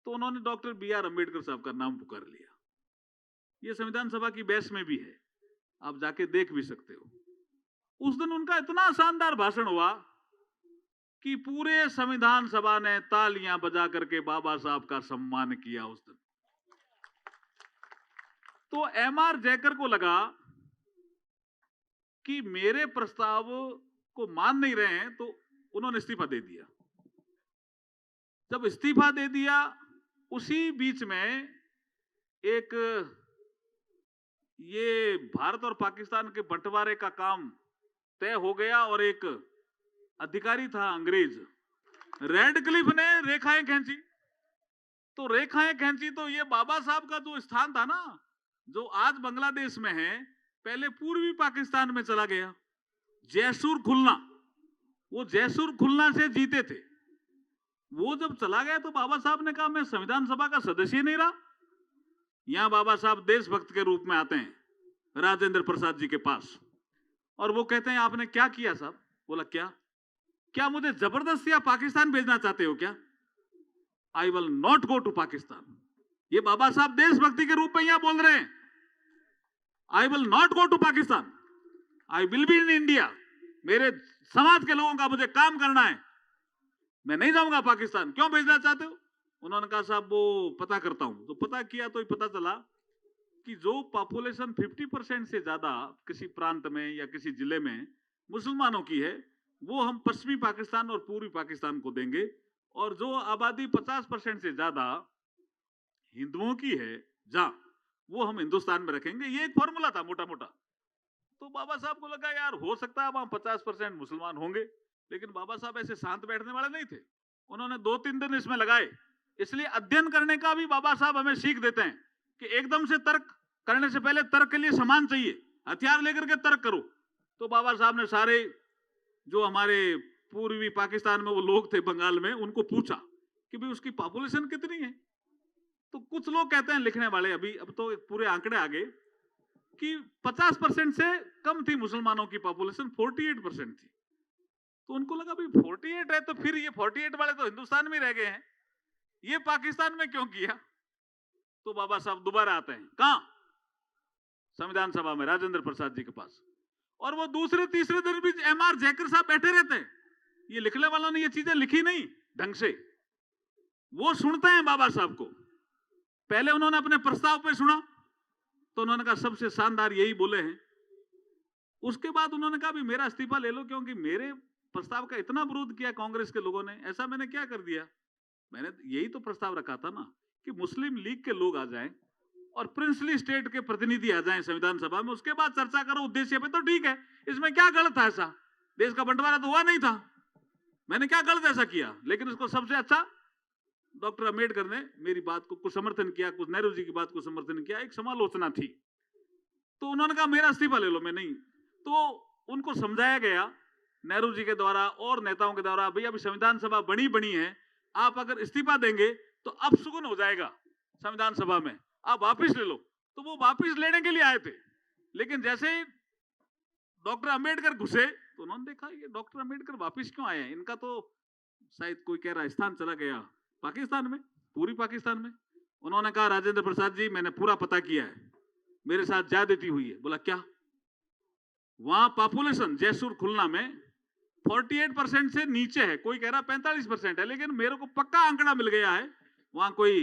तो उन्होंने डॉक्टर BR अंबेडकर साहब का नाम पुकार लिया। ये संविधान सभा की बहस में भी है, आप जाके देख भी सकते हो। उस दिन उनका इतना शानदार भाषण हुआ कि पूरे संविधान सभा ने तालियां बजा करके बाबा साहब का सम्मान किया उस दिन। तो एमआर जैकर को लगा कि मेरे प्रस्ताव को मान नहीं रहे हैं, तो उन्होंने इस्तीफा दे दिया। जब इस्तीफा दे दिया, उसी बीच में एक ये भारत और पाकिस्तान के बंटवारे का काम तय हो गया, और एक अधिकारी था अंग्रेज, रेडक्लिफ ने रेखाएं खींची। तो रेखाएं खींची तो ये बाबा साहब का जो स्थान था ना, जो आज बांग्लादेश में है, पहले पूर्वी पाकिस्तान में चला गया। जैसूर खुलना, वो जैसूर खुलना से जीते थे, वो जब चला गया तो बाबा साहब ने कहा मैं संविधान सभा का सदस्य नहीं रहा। यहां बाबा साहब देशभक्त के रूप में आते हैं राजेंद्र प्रसाद जी के पास, और वो कहते हैं आपने क्या किया साहब? बोला क्या मुझे जबरदस्ती आप पाकिस्तान भेजना चाहते हो क्या? I will not go to Pakistan. ये बाबा साहब देशभक्ति के रूप में यहां बोल रहे हैं, I will not go to Pakistan, I will be in India. मेरे समाज के लोगों का मुझे काम करना है, मैं नहीं जाऊंगा पाकिस्तान। क्यों भेजना चाहते हो? उन्होंने कहा साहब वो पता करता हूं। तो पता किया तो पता चला कि जो पॉपुलेशन 50% से ज्यादा किसी प्रांत में या किसी जिले में मुसलमानों की है, वो हम पश्चिमी पाकिस्तान और पूर्वी पाकिस्तान को देंगे, और जो आबादी 50% से ज्यादा हिंदुओं की है जहां, वो हम हिंदुस्तान में रखेंगे। ये एक फॉर्मूला था मोटा मोटा। तो बाबा साहब को लगा यार हो सकता है वहां 50% मुसलमान होंगे, लेकिन बाबा साहब ऐसे शांत बैठने वाले नहीं थे। उन्होंने 2-3 दिन इसमें लगाए। इसलिए अध्ययन करने का भी बाबा साहब हमें सीख देते हैं कि एकदम से तर्क करने से पहले तर्क के लिए सामान चाहिए, हथियार लेकर के तर्क करो। तो बाबा साहब ने सारे जो हमारे पूर्वी पाकिस्तान में वो लोग थे बंगाल में, उनको पूछा कि भाई उसकी पॉपुलेशन कितनी है। तो कुछ लोग कहते हैं लिखने वाले, अभी अब तो पूरे आंकड़े आ गए कि 50% से कम थी मुसलमानों की पॉपुलेशन, 48% थी। तो उनको लगा भाई 48 है तो फिर ये 48 वाले तो हिंदुस्तान में रह गए हैं, ये पाकिस्तान में क्यों किया? तो बाबा साहब दोबारा आते हैं, कहां? संविधान सभा में राजेंद्र प्रसाद जी के पास। और वो दूसरे तीसरे दिन भी एमआर जैकर साहब बैठे रहते हैं। ये लिखने वालों ने ये चीजें लिखी नहीं ढंग से, वो सुनते हैं बाबा साहब को। पहले उन्होंने अपने प्रस्ताव पे सुना तो उन्होंने कहा सबसे शानदार यही बोले हैं। उसके बाद उन्होंने कहा भी मेरा इस्तीफा ले लो, क्योंकि मेरे प्रस्ताव का इतना विरोध किया कांग्रेस के लोगों ने, ऐसा मैंने क्या कर दिया। मैंने यही तो प्रस्ताव रखा था ना कि मुस्लिम लीग के लोग आ जाएं और प्रिंसली स्टेट के प्रतिनिधि आ जाएं संविधान सभा में, उसके बाद चर्चा करो उद्देश्य पे, तो ठीक है। इसमें क्या गलत है? ऐसा देश का बंटवारा तो हुआ नहीं था, मैंने क्या गलत ऐसा किया? लेकिन उसको सबसे अच्छा डॉक्टर अंबेडकर ने मेरी बात को कुछ समर्थन किया, कुछ नेहरू जी की बात को समर्थन किया, एक समालोचना थी, तो उन्होंने कहा मेरा इस्तीफा ले लो। मैं नहीं, तो उनको समझाया गया नेहरू जी के द्वारा और नेताओं के द्वारा, भैया अभी संविधान सभा बनी है, आप अगर इस्तीफा देंगे तो अपशगुन हो जाएगा संविधान सभा में, आप वापिस ले लो। तो वो वापिस लेने के लिए आए थे, लेकिन जैसे डॉक्टर अंबेडकर घुसे तो उन्होंने देखा ये डॉक्टर अंबेडकर वापिस क्यों आए हैं, इनका तो शायद कोई कह रहा स्थान चला गया पाकिस्तान में, पूरी पाकिस्तान में। उन्होंने कहा राजेंद्र प्रसाद जी मैंने पूरा पता किया है, मेरे साथ ज्यादती हुई है। बोला क्या? वहां पॉपुलेशन जयसूर खुलना में 48% से नीचे है, कोई कह रहा 45% है, लेकिन मेरे को पक्का आंकड़ा मिल गया है। वहां कोई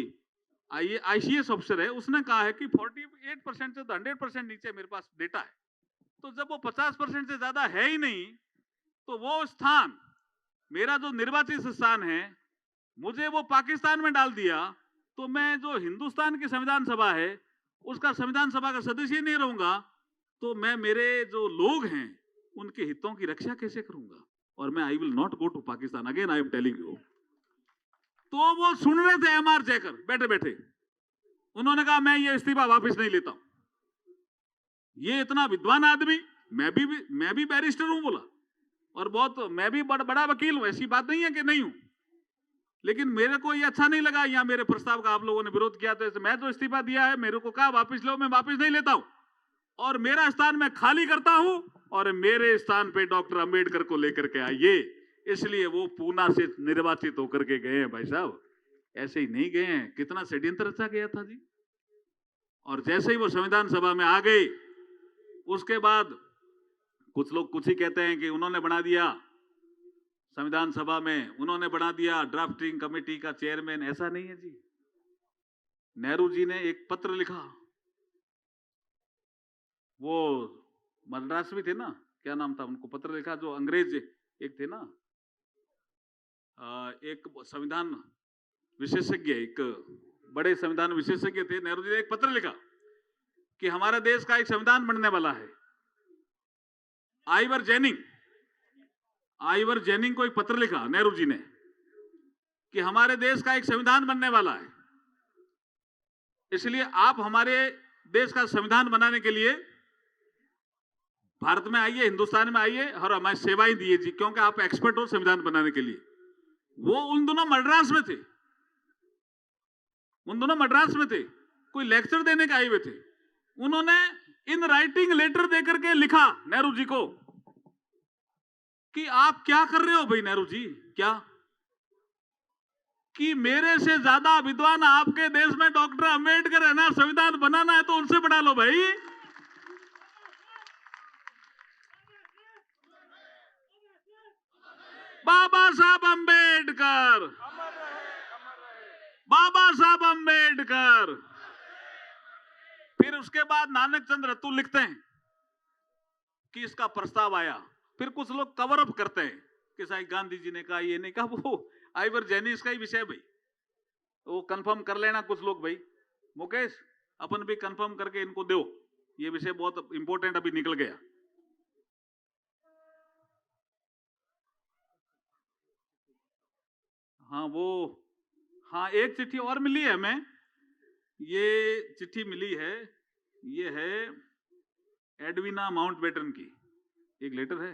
ICS ऑफिसर है, उसने कहा है कि 48% से तो 100% नीचे मेरे पास डेटा है। तो जब वो 50% से ज्यादा है ही नहीं, तो वो स्थान मेरा जो निर्वाचित स्थान है, मुझे वो पाकिस्तान में डाल दिया, तो मैं जो हिंदुस्तान की संविधान सभा है उसका संविधान सभा का सदस्य नहीं रहूंगा, तो मैं मेरे जो लोग हैं उनके हितों की रक्षा कैसे करूंगा? और मैं I will not go to Pakistan again, I am telling you. तो वो सुन रहे थे MR जयकर बैठे बैठे, उन्होंने कहा मैं ये इस्तीफा वापस नहीं लेता हूं। ये इतना विद्वान आदमी, मैं भी बैरिस्टर हूं बोला, और बहुत मैं भी बड़ा वकील हूं, ऐसी बात नहीं है कि नहीं हूं, लेकिन मेरे को ये अच्छा नहीं लगा, यहाँ मेरे प्रस्ताव का आप लोगों ने विरोध किया, तो मैं जो इस्तीफा दिया है मेरे को कहा वापस लो, मैं वापस नहीं लेता हूं, और मेरा स्थान मैं खाली करता हूं, और मेरे स्थान पे डॉक्टर अंबेडकर को लेकर के आइए। इसलिए वो पूना से निर्वाचित होकर के गए हैं भाई साहब, ऐसे ही नहीं गए हैं, कितना षड्यंत्र रचा गया था जी। और जैसे ही वो संविधान सभा में आ गए, उसके बाद कुछ लोग कुछ ही कहते हैं कि उन्होंने बना दिया संविधान सभा में, उन्होंने बना दिया ड्राफ्टिंग कमेटी का चेयरमैन। ऐसा नहीं है जी। नेहरू जी ने एक पत्र लिखा, वो मद्रास में थे ना, क्या नाम था उनको, पत्र लिखा जो अंग्रेज एक थे ना, एक संविधान विशेषज्ञ, एक बड़े संविधान विशेषज्ञ थे। नेहरू जी ने एक पत्र लिखा कि हमारे देश का एक संविधान बनने वाला है। आइवर जेनिंग को एक पत्र लिखा नेहरू जी ने कि हमारे देश का एक संविधान बनने वाला है, इसलिए आप हमारे देश का संविधान बनाने के लिए भारत में आइए, हिंदुस्तान में आइए, और हमारी सेवाएं दिए जी, क्योंकि आप एक्सपर्ट हो संविधान बनाने के लिए। वो उन दोनों मद्रास में थे, कोई लेक्चर देने के आए हुए थे। उन्होंने इन राइटिंग लेटर देकर के लिखा नेहरू जी को कि आप क्या कर रहे हो भाई नेहरू जी, क्या कि मेरे से ज्यादा विद्वान आपके देश में डॉक्टर अंबेडकर है ना, संविधान बनाना है तो उनसे बना लो भाई। बाबा साहब अंबेडकर, बाबा साहब अंबेडकर। फिर उसके बाद नानक चंद रत्तू लिखते हैं कि इसका प्रस्ताव आया, फिर कुछ लोग कवर अप करते हैं कि शायद गांधी जी ने कहा, ये नहीं कहा, वो आइवर जेनिंग्स का ही विषय भाई, वो कंफर्म कर लेना कुछ लोग भाई। मुकेश अपन भी कंफर्म करके इनको दो, ये विषय बहुत इंपॉर्टेंट अभी निकल गया। हाँ एक चिट्ठी और मिली है हमें, ये चिट्ठी मिली है, ये है एडविना माउंटबेटन की, एक लेटर है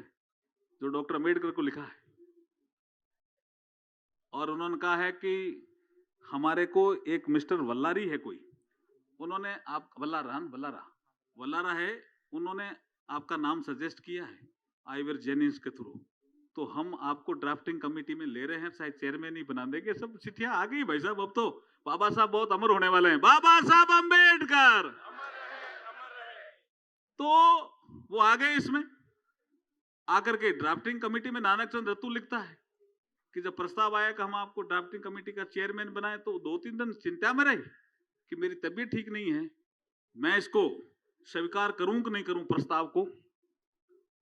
जो डॉक्टर अंबेडकर को लिखा है, और उन्होंने कहा है कि हमारे को एक मिस्टर वल्लारी है कोई, उन्होंने आप वल्लारा है, उन्होंने आपका नाम सजेस्ट किया है आइवर जेनिंग्स के थ्रू, तो हम आपको ड्राफ्टिंग कमेटी में ले रहे हैं, शायद चेयरमैन ही बना देंगे। सब चिट्ठियां आ गई भाई साहब, अब तो बाबा साहब बहुत अमर होने वाले हैं, बाबा साहब अंबेडकर। तो वो आ गए इसमें आकर के ड्राफ्टिंग कमेटी में। नानक चंद रत्तू लिखता है कि जब प्रस्ताव आया कि हम आपको ड्राफ्टिंग कमेटी का चेयरमैन बनाए, तो 2-3 दिन चिंता में रहे कि मेरी तबीयत ठीक नहीं है, मैं इसको स्वीकार करूं कि नहीं करूं प्रस्ताव को।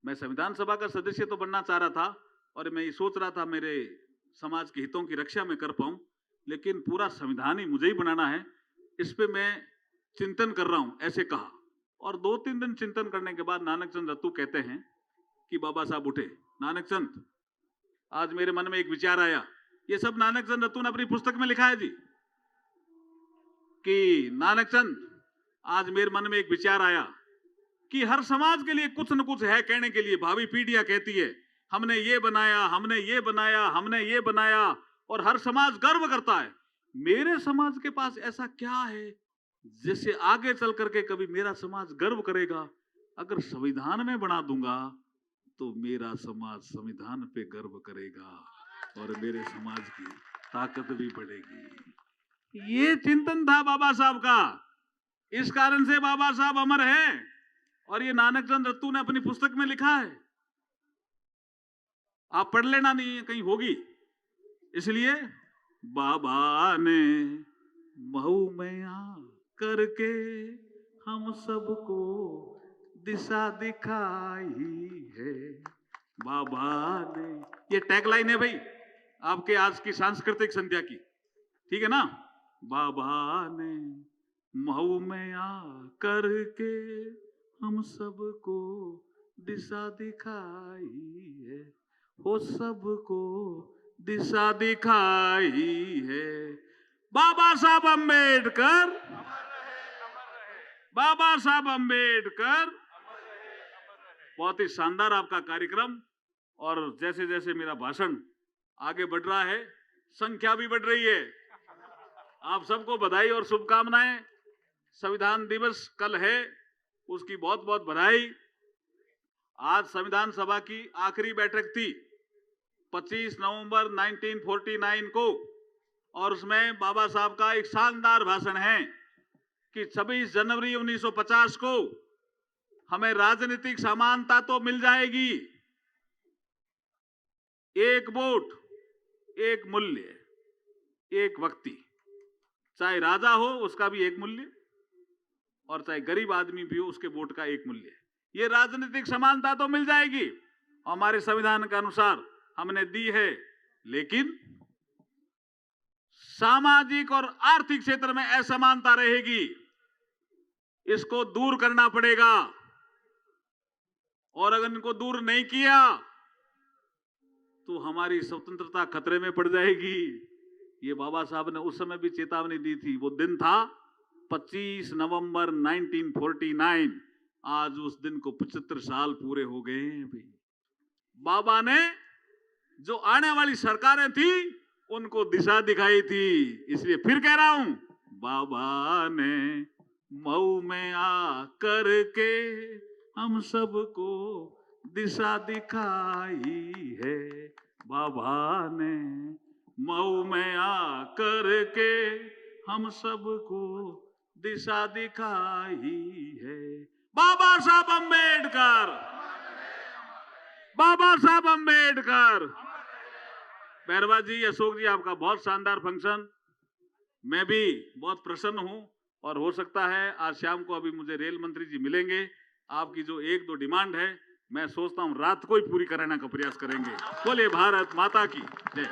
मैं संविधान सभा का सदस्य तो बनना चाह रहा था और मैं ये सोच रहा था मेरे समाज के हितों की रक्षा में कर पाऊं, लेकिन पूरा संविधान ही मुझे ही बनाना है, इस पे मैं चिंतन कर रहा हूं, ऐसे कहा। और 2-3 दिन चिंतन करने के बाद नानक चंद रत्तू कहते हैं कि बाबा साहब उठे, नानक चंद आज मेरे मन में एक विचार आया। ये सब नानक चंद रत्तू ने अपनी पुस्तक में लिखा है जी, कि नानक चंद आज मेरे मन में एक विचार आया कि हर समाज के लिए कुछ न कुछ है कहने के लिए। भावी पीढ़ियां कहती है हमने ये बनाया, हमने ये बनाया, हमने ये बनाया, और हर समाज गर्व करता है। मेरे समाज के पास ऐसा क्या है जिससे आगे चल करके कभी मेरा समाज गर्व करेगा? अगर संविधान में बना दूंगा तो मेरा समाज संविधान पे गर्व करेगा और मेरे समाज की ताकत भी बढ़ेगी। ये चिंतन था बाबा साहब का। इस कारण से बाबा साहब अमर हैं और ये नानक चंद रत्तू ने अपनी पुस्तक में लिखा है। आप पढ़ लेना, नहीं कहीं होगी। इसलिए बाबा ने महू में आ करके हम सबको दिशा दिखाई है। बाबा ने, ये टैगलाइन है भाई आपके आज की सांस्कृतिक संध्या की, ठीक है ना? बाबा ने महू में आ करके हम सबको दिशा दिखाई है, वो सबको दिशा दिखाई है। बाबा साहब अम्बेडकर, बाबा साहब अम्बेडकर। बहुत ही शानदार आपका कार्यक्रम, और जैसे जैसे मेरा भाषण आगे बढ़ रहा है संख्या भी बढ़ रही है। आप सबको बधाई और शुभकामनाएं। संविधान दिवस कल है, उसकी बहुत बहुत बधाई। आज संविधान सभा की आखिरी बैठक थी 25 नवंबर 1949 को, और उसमें बाबा साहब का एक शानदार भाषण है कि 26 जनवरी 1950 को हमें राजनीतिक समानता तो मिल जाएगी, एक वोट, एक मूल्य, एक व्यक्ति, चाहे राजा हो उसका भी एक मूल्य और चाहे गरीब आदमी भी हो उसके वोट का एक मूल्य। ये राजनीतिक समानता तो मिल जाएगी, हमारे संविधान के अनुसार हमने दी है, लेकिन सामाजिक और आर्थिक क्षेत्र में असमानता रहेगी, इसको दूर करना पड़ेगा। और अगर इनको दूर नहीं किया तो हमारी स्वतंत्रता खतरे में पड़ जाएगी। ये बाबा साहब ने उस समय भी चेतावनी दी थी। वो दिन था 25 नवंबर 1949। आज उस दिन को 75 साल पूरे हो गए हैं भाई। बाबा ने जो आने वाली सरकारें थी उनको दिशा दिखाई थी। इसलिए फिर कह रहा हूं, बाबा ने मऊ में आ करके हम सबको दिशा दिखाई है। बाबा ने मऊ में आ करके हम सबको दिशा दिखाई है। बाबा साहब अम्बेडकर, बाबा साहब अम्बेडकर। बैरवा जी, अशोक जी, आपका बहुत शानदार फंक्शन। मैं भी बहुत प्रसन्न हूं, और हो सकता है आज शाम को अभी मुझे रेल मंत्री जी मिलेंगे। आपकी जो 1-2 डिमांड है मैं सोचता हूं रात को ही पूरी कराने का प्रयास करेंगे। बोले भारत माता की जय।